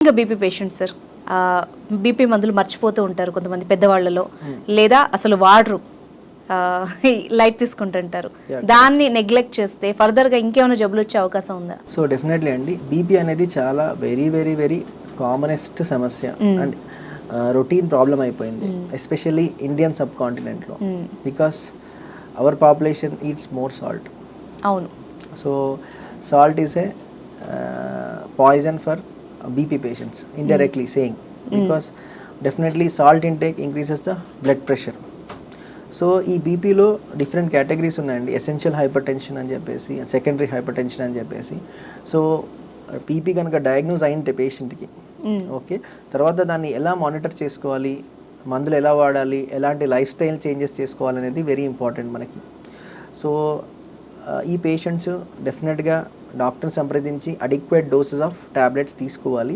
ఇంకా BP patient sir, BP మందులు మర్చిపోతూ ఉంటారు కొంతమంది పెద్దవాళ్ళలో, లేదా అసలు వాడరు, లైట్ తీసుకుంటుంటారు. దాన్ని నెగ్లెక్ట్ చేస్తే ఫర్దర్గా ఇంకేమైనా జబ్బులు వచ్చే అవకాశం ఉందా? సో డెఫినెట్లీ అండి, బీపీ అనేది చాలా వెరీ వెరీ వెరీ కామనెస్ట్ సమస్య అండ్ రొటీన్ ప్రాబ్లం అయిపోయింది, ఎస్పెషల్లీ ఇండియన్ సబ్ కాంటినెంట్లో, because our population eats more salt. అవును. So salt is a poison for BP patients, indirectly saying, because definitely salt intake increases the blood pressure. So ఈ బీపీలో different categories ఉన్నాయండి, essential hypertension అని చెప్పేసి, secondary hypertension అని చెప్పేసి. So BP కనుక diagnose అయింటే పేషెంట్కి, ఓకే, తర్వాత దాన్ని ఎలా మానిటర్ చేసుకోవాలి, మందులు ఎలా వాడాలి, ఎలాంటి లైఫ్ స్టైల్ చేంజెస్ చేసుకోవాలనేది వెరీ ఇంపార్టెంట్ మనకి. సో ఈ పేషెంట్స్ డెఫినెట్గా డాక్టర్ని సంప్రదించి అడిక్వేట్ డోసెస్ ఆఫ్ టాబ్లెట్స్ తీసుకోవాలి.